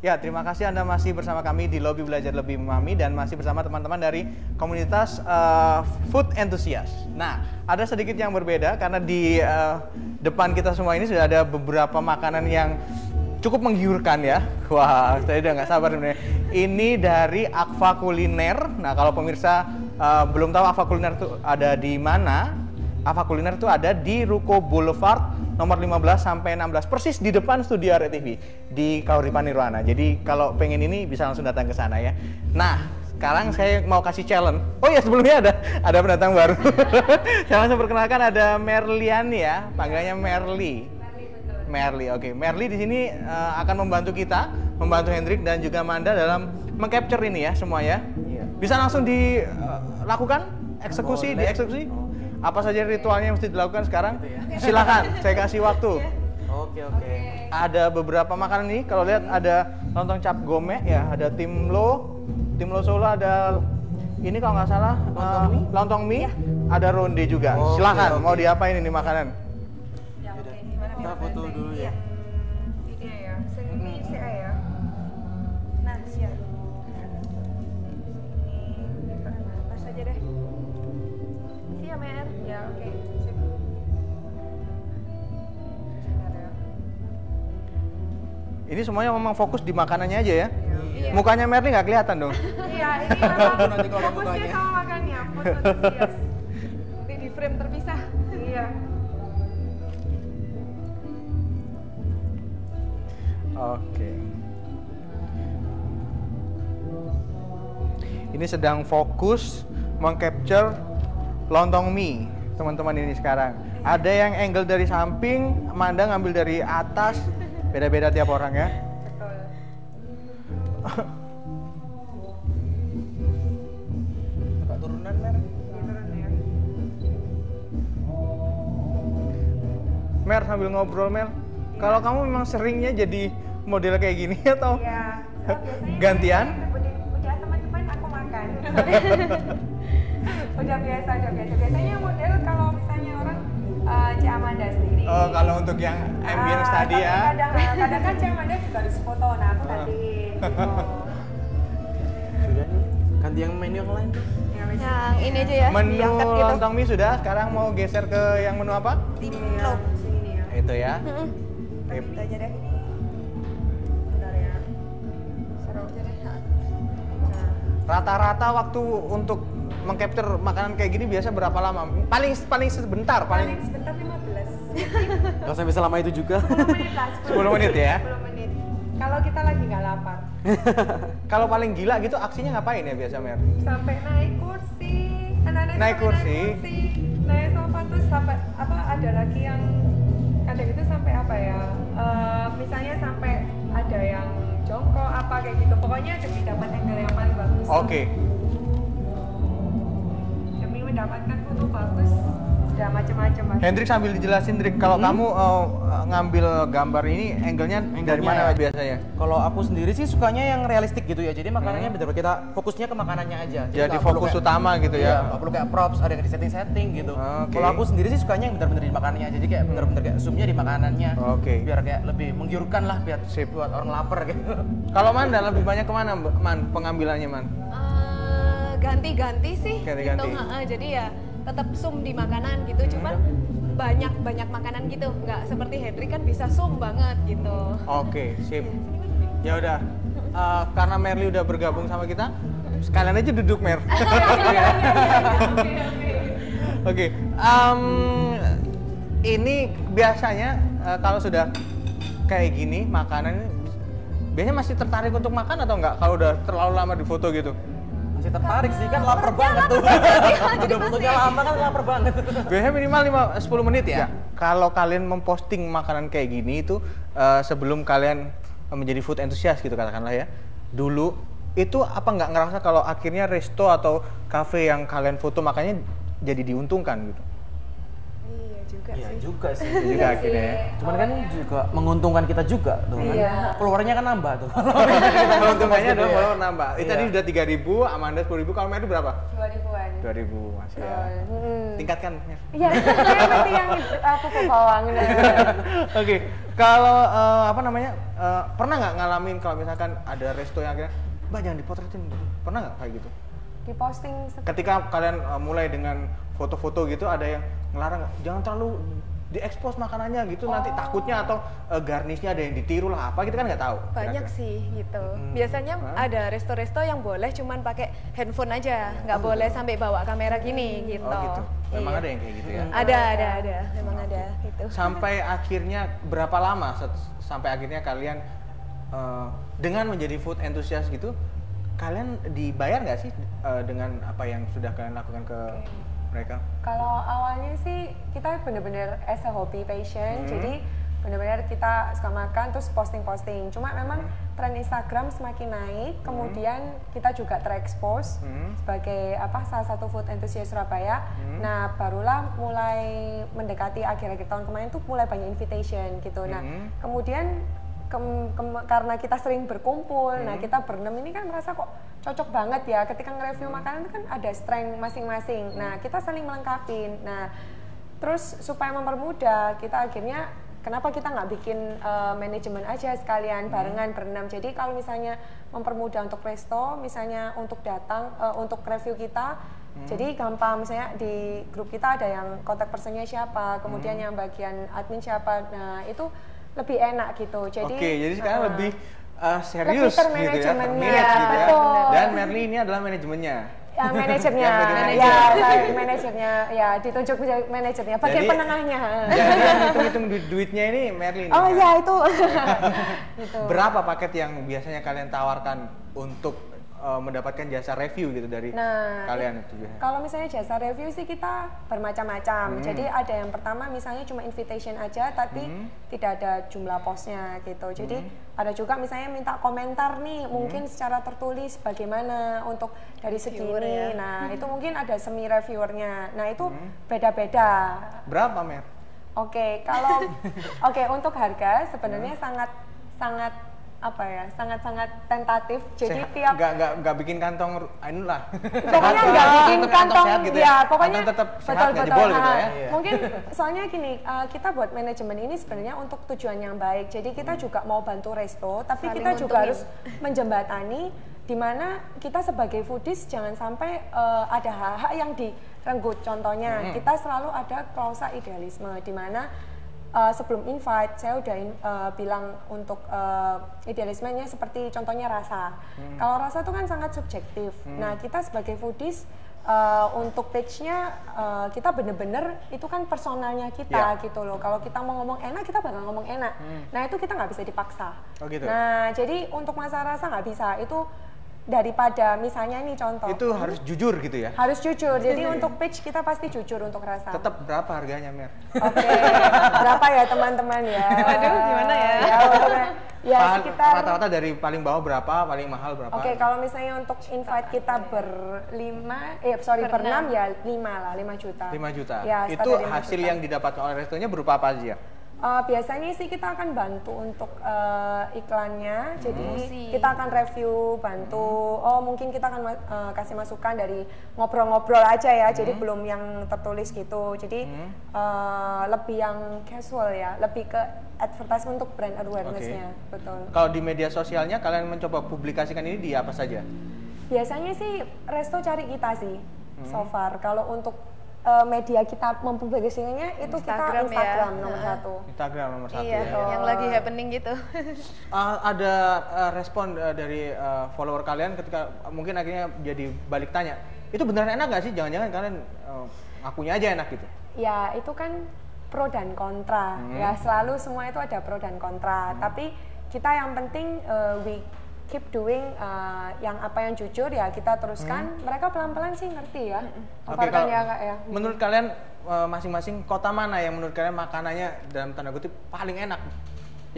Ya, terima kasih Anda masih bersama kami di Lobby Belajar Lebih Memahami dan masih bersama teman-teman dari komunitas Food Enthusiast. Nah, ada sedikit yang berbeda karena di depan kita semua ini sudah ada beberapa makanan yang cukup menggiurkan ya. Wah, saya udah nggak sabar sebenarnya. Ini dari Akva Kuliner. Nah, kalau pemirsa belum tahu Akva Kuliner itu ada di mana, Akva Kuliner itu ada di Ruko Boulevard nomor 15 sampai 16, persis di depan studio RTV di Kauripan Nirwana. Jadi kalau pengen ini bisa langsung datang ke sana ya. Nah, sekarang saya mau kasih challenge. Oh ya, sebelumnya ada pendatang baru. Saya langsung perkenalkan, ada Merliani ya, panggilannya Merli. Merli, oke. Merli di sini akan membantu kita, membantu Hendrik dan juga Manda dalam mengcapture ini ya semua ya. Bisa langsung dilakukan eksekusi, dieksekusi. Apa saja ritualnya yang mesti dilakukan sekarang? Silakan, saya kasih waktu. Oke. Ada beberapa makanan nih, kalau lihat ada lontong cap gome ya, ada timlo Solo, ada ini kalau nggak salah lontong mie, ada ronde juga. Silakan, mau diapain ini makanan? Ya, oke. Gimana Kita foto dulu ya. Ini ya, seni CA ya. Nah, siap. Ini pas aja deh. Siap, Mer. Ya, oke. Sip. Sebentar ya. Ini semuanya memang fokus di makanannya aja ya. Iya. Mukanya Merli nggak kelihatan dong. Iya, ini memang Nanti kalau fokusnya mukanya. sama makannya, foto antusias. Nanti di frame terpisah. Iya. Oke. Ini sedang fokus mengcapture lontong mie teman-teman ini sekarang. Ada yang angle dari samping, Manda ngambil dari atas. Beda-beda tiap orang ya. Betul. Agak turunan, Mer. Turun ya. Mer, sambil ngobrol Mer, kalau kamu memang seringnya jadi model kayak gini atau Iya. So, biasanya gantian? udah teman-teman aku makan. udah biasa. Biasanya model kalau misalnya orang Cik Amanda sendiri. Oh, kalau untuk yang ambience tadi tapi ya. Kadang kan Cik Amanda juga harus foto, nah aku gantiin. Gitu. Sudah nih. Ganti yang menu yang lain tuh. Yang ini aja ya, Menu diangkat gitu. lontong mie sudah, sekarang mau geser ke yang menu apa? Timlo. Sini nih ya. Itu ya. Oke. Itu aja deh. Bentar ya. Seru aja deh. Nah. Rata-rata waktu untuk mengcapture makanan kayak gini biasa berapa lama? Paling sebentar, Paling sebentar 15. Gak usah bisa lama itu juga. 10 menit lah. 10 menit ya? 10 menit. Kalau kita lagi nggak lapar. Kalau paling gila gitu aksinya ngapain ya biasa Mer? Sampai naik kursi. Anak-anak Naik sampai kursi. Naik sofa terus sampai apa ada lagi yang kadang itu sampai apa ya? Misalnya sampai ada yang jongkok apa kayak gitu. Pokoknya demi dapat angle yang paling bagus. Oke. Demi mendapatkan foto bagus. Sudah macam-macam Mas. Hendrik sambil dijelasin Hendrik, kalau kamu ngambil gambar ini angle-nya dari mana Angle-nya ya? biasanya? Kalau aku sendiri sih sukanya yang realistik gitu ya. Jadi makanannya bener-bener kita fokusnya ke makanannya aja. Jadi nggak perlu fokus kayak- utama gitu Iya, ya. nggak perlu kayak props, ada yang di setting-setting gitu. Oke. Kalau aku sendiri sih sukanya yang bener-bener di makanannya aja. Jadi kayak bener-bener kayak zoomnya di makanannya. Oke. Biar kayak lebih menggiurkan lah, biar Sip. buat orang lapar gitu. Kalau Manda lebih banyak kemana Man pengambilannya Man? Ganti-ganti sih. Ganti-ganti. Gitu. Jadi ya tetap zoom di makanan gitu. Cuman banyak makanan gitu. Nggak seperti Hendrik kan bisa zoom banget gitu. Oke, sip. Ya udah. Karena Merli udah bergabung sama kita, sekalian aja duduk Mer. Oke. Ini biasanya kalau sudah kayak gini makanan ini biasanya masih tertarik untuk makan atau enggak kalau udah terlalu lama di foto gitu? Masih tertarik sih, kan lapar banget tuh. Udah fotonya lama kan lapar banget. Biasanya minimal 10 menit ya? Kalau kalian memposting makanan kayak gini itu sebelum kalian menjadi food enthusiast gitu katakanlah ya, dulu itu apa nggak ngerasa kalau akhirnya resto atau cafe yang kalian foto makanya jadi diuntungkan gitu? Iya juga Iya sih. juga sih. Itu juga akhirnya ya. Cuman kan juga menguntungkan kita juga tuh kan. Iya. Followernya kan nambah tuh. Keuntungannya adalah Iya. follower nambah. Itu Iya. tadi udah 3.000, Amanda 10.000, kalau Mer itu berapa? 2000-an. 2.000 masih ya. Tingkatkan Mer. Iya, saya mesti yang aku ke bawah. Oke, kalau apa namanya, pernah nggak ngalamin kalau misalkan ada resto yang akhirnya, Mbak jangan dipotretin, pernah nggak kayak gitu? Di posting Ketika kalian mulai dengan foto-foto gitu, ada yang ngelarang, jangan terlalu diekspos makanannya gitu, nanti takutnya atau garnishnya ada yang ditiru lah apa gitu kan nggak tahu. Banyak kira-kira. sih gitu. Biasanya ada resto-resto yang boleh cuman pakai handphone aja, nggak boleh sampai bawa kamera gini gitu. Oh gitu, memang Iya. ada yang kayak gitu ya. Ada, memang ada gitu. Sampai akhirnya berapa lama sampai akhirnya kalian dengan menjadi food enthusiast gitu, kalian dibayar nggak sih dengan apa yang sudah kalian lakukan ke mereka? Kalau awalnya sih kita bener-bener as a hobby passion, jadi bener-bener kita suka makan terus posting-posting. Cuma memang tren Instagram semakin naik, kemudian kita juga terekspos sebagai salah satu food enthusiast Surabaya. Nah barulah mulai mendekati akhir-akhir tahun kemarin tuh mulai banyak invitation gitu. Nah kemudian karena kita sering berkumpul, nah kita berenam ini kan merasa kok cocok banget ya ketika nge-review makanan itu kan ada strength masing-masing. Nah kita saling melengkapi. Nah terus supaya mempermudah kita akhirnya kenapa kita nggak bikin manajemen aja sekalian barengan berenam. Jadi kalau misalnya mempermudah untuk resto, misalnya untuk datang untuk review kita. Jadi gampang, misalnya di grup kita ada yang kontak personnya siapa, kemudian yang bagian admin siapa. Nah itu lebih enak gitu. Jadi Oke, jadi sekarang lebih serius lebih gitu ya, termanajemennya, termanage gitu ya. betul. Dan Merly ini adalah manajemennya. Ya, manajernya, Yang jadi ya, saya manajernya, ya ditunjuk menjadi manajernya, bagian Jadi- penengahnya. Jadi yang hitung-hitung duitnya ini Merly nih. Oh ya itu. Gitu. Berapa paket yang biasanya kalian tawarkan untuk mendapatkan jasa review gitu dari kalian itu biasanya? Kalau misalnya jasa review sih kita bermacam-macam. Jadi ada yang pertama misalnya cuma invitation aja, tapi tidak ada jumlah posnya gitu. Jadi ada juga misalnya minta komentar nih, mungkin secara tertulis bagaimana untuk dari segi Reviewer ini. ya. Nah itu mungkin ada semi reviewernya. Nah itu beda-beda. Berapa Mer? Oke, kalau untuk harga sebenarnya sangat sangat tentatif. Jadi tiap nggak bikin kantong inilah. pokoknya nggak bikin kantong sehat gitu ya, pokoknya Kantong tetap sehat, betul nggak betul. jebol gitu Nah, ya. mungkin soalnya gini, kita buat manajemen ini sebenarnya untuk tujuan yang baik. Jadi kita juga mau bantu resto, tapi Saling kita juga nguntungin. harus menjembatani di mana kita sebagai foodies jangan sampai ada hak-hak yang direnggut. Contohnya kita selalu ada klausa idealisme di mana sebelum invite saya udah bilang untuk idealismenya seperti contohnya rasa. Kalau rasa itu kan sangat subjektif. Nah kita sebagai foodies untuk page-nya kita bener-bener itu kan personalnya kita gitu loh. Kalau kita mau ngomong enak kita bakal ngomong enak. Nah itu kita nggak bisa dipaksa. Oh, gitu. Nah jadi untuk masalah rasa nggak bisa. Itu daripada misalnya ini contoh. Itu harus jujur gitu ya. Harus jujur. Jadi untuk page kita pasti jujur untuk rasa. Tetap berapa harganya Mer? Oke, berapa ya teman-teman ya? Waduh, gimana ya? Ya sekitar. Rata-rata dari paling bawah berapa, paling mahal berapa? Oke, kalau misalnya untuk invite kita berenam ya 5 lah, 5 juta. 5 juta. Ya, Itu standar 5 hasil juta. yang didapatkan oleh restonya berupa apa aja? Biasanya sih kita akan bantu untuk iklannya, jadi Promosi. kita akan review, bantu. Oh mungkin kita akan kasih masukan dari ngobrol-ngobrol aja ya, jadi belum yang tertulis gitu. Jadi lebih yang casual ya, lebih ke advertisement untuk brand awareness-nya, betul. Kalau di media sosialnya kalian mencoba publikasikan ini di apa saja? Biasanya sih resto cari kita sih, so far. Kalau untuk media kita mempublikasikannya itu Instagram kita Instagram ya. nomor 1. Instagram nomor 1 Iya, ya. yang lagi happening gitu. Ada respon dari follower kalian ketika mungkin akhirnya jadi balik tanya, itu beneran enak nggak sih? Jangan-jangan kalian ngakunya aja enak gitu? Ya itu kan pro dan kontra, ya selalu semua itu ada pro dan kontra. Tapi kita yang penting we keep doing yang apa yang jujur ya kita teruskan. Mereka pelan-pelan sih ngerti ya. Oke, Apalagi kalau ya Kak ya. menurut kalian masing-masing kota mana yang menurut kalian makanannya dalam tanda kutip paling enak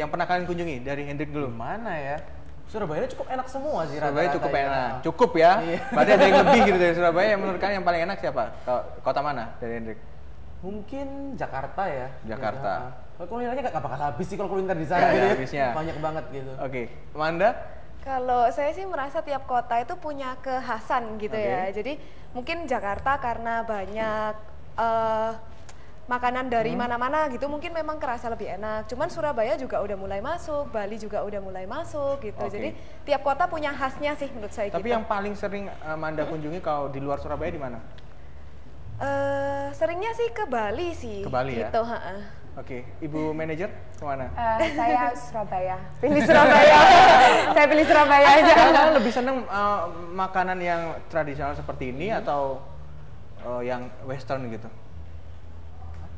yang pernah kalian kunjungi? Dari Hendrik dulu. Mana ya? Surabaya ini cukup enak semua sih. Surabaya rata-rata cukup ya. enak, cukup ya. Iya. Berarti ada yang lebih gitu dari Surabaya. Yang menurut kalian yang paling enak siapa? Kota mana dari Hendrik? Mungkin Jakarta ya. Jakarta. Kalau kulinernya nggak bakal habis sih kalau kuliner di sana. Nggak gitu ya. habisnya. Banyak banget gitu. Oke, Amanda? Kalau saya sih merasa tiap kota itu punya kekhasan gitu ya. Jadi mungkin Jakarta karena banyak makanan dari mana-mana gitu, mungkin memang kerasa lebih enak. Cuman Surabaya juga udah mulai masuk, Bali juga udah mulai masuk gitu. Oke. Jadi tiap kota punya khasnya sih menurut saya. Tapi gitu. yang paling sering Amanda kunjungi kalau di luar Surabaya di mana? Seringnya sih ke Bali sih. Ke Bali ya? gitu, ha-ha. Oke, Ibu manajer kemana? Saya Surabaya. Pilih Surabaya. Saya pilih Surabaya aja. Kalian lebih seneng makanan yang tradisional seperti ini atau yang western gitu?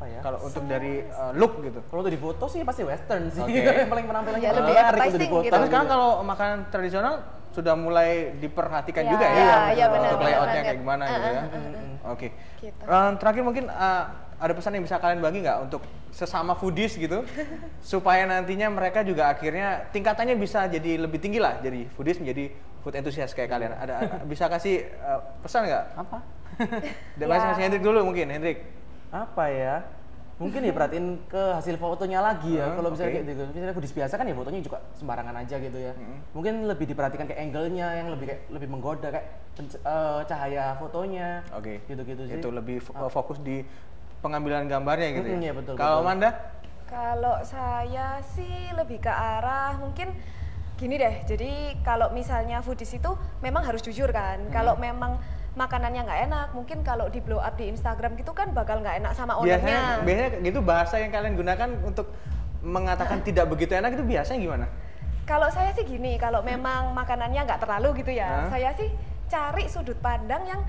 Apa ya? Kalau untuk dari look gitu. Kalau untuk di foto sih pasti western sih. Oke. Yang paling penampilannya Ya, lebih menarik untuk appetizing di foto. gitu. Tapi sekarang kalau makanan tradisional sudah mulai diperhatikan juga ya, iya, benar, untuk benar layoutnya banget. kayak gimana gitu ya. Oke. Gitu. Terakhir mungkin ada pesan yang bisa kalian bagi nggak untuk sesama foodies gitu, supaya nantinya mereka juga akhirnya tingkatannya bisa jadi lebih tinggi lah, jadi foodies menjadi food enthusiast kayak kalian. Ada bisa kasih pesan nggak? Apa? Dan masih Hendrik dulu mungkin, Hendrik. Apa ya? Mungkin ya perhatiin ke hasil fotonya lagi ya. Kalau misalnya oke. kayak gitu, misalnya foodies biasa kan ya fotonya juga sembarangan aja gitu ya. Mungkin lebih diperhatikan ke angle-nya yang lebih menggoda kayak cahaya fotonya. Oke. Gitu-gitu sih. Itu lebih fokus di pengambilan gambarnya gitu ya. Iya, betul, Kalau betul. Amanda? Kalau saya sih lebih ke arah mungkin gini deh. Jadi kalau misalnya foodies itu memang harus jujur kan. Kalau memang makanannya nggak enak, mungkin kalau di blow up di Instagram gitu kan bakal nggak enak sama ownernya. Biasanya gitu bahasa yang kalian gunakan untuk mengatakan tidak begitu enak itu biasanya gimana? Kalau saya sih gini, kalau memang makanannya nggak terlalu gitu ya, Hah? saya sih cari sudut pandang yang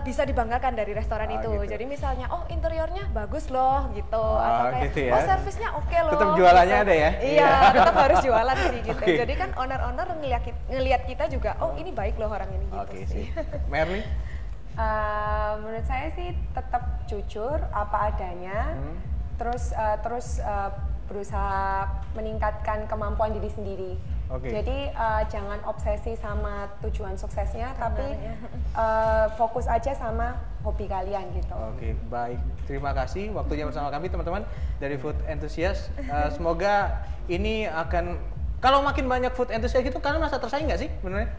bisa dibanggakan dari restoran itu. Gitu. Jadi misalnya, oh interiornya bagus loh gitu, Oh, atau kayak gitu ya. oh servisnya oke loh. Tetap jualannya gitu. ada ya? Iya, tetap harus jualan sih gitu. Oke. Jadi kan owner-owner ngelihat kita juga, oh ini baik loh orang ini gitu Oke sih. sih. Merly? Menurut saya sih tetap jujur apa adanya, terus berusaha meningkatkan kemampuan diri sendiri. Oke. Jadi jangan obsesi sama tujuan suksesnya, tapi ya. fokus aja sama hobi kalian gitu. Oke, baik. Terima kasih waktunya bersama kami teman-teman dari Food Enthusiast. Semoga ini akan, kalau makin banyak food enthusiast gitu, kalian merasa tersaing nggak sih benernya?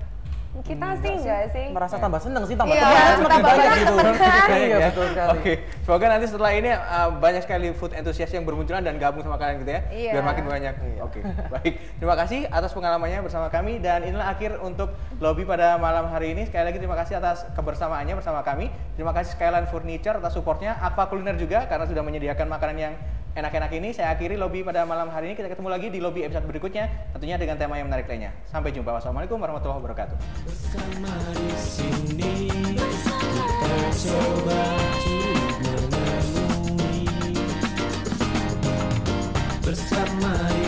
Kita sih enggak sih. Merasa tambah seneng sih, tambah Iya, teman semakin tambah banyak banyak gitu. teman. Iya, betul sekali. Oke, semoga nanti setelah ini banyak sekali food enthusiast yang bermunculan dan gabung sama kalian gitu ya, Iya. biar makin banyak. Oke, baik. Terima kasih atas pengalamannya bersama kami dan inilah akhir untuk lobby pada malam hari ini. Sekali lagi terima kasih atas kebersamaannya bersama kami. Terima kasih Skyline Furniture atas supportnya, Aqua Kuliner juga karena sudah menyediakan makanan yang enak-enak ini. Saya akhiri lobby pada malam hari ini. Kita ketemu lagi di lobby episode berikutnya, tentunya dengan tema yang menarik lainnya. Sampai jumpa. Wassalamualaikum warahmatullahi wabarakatuh. Bersama di sini kita coba untuk menemui bersama.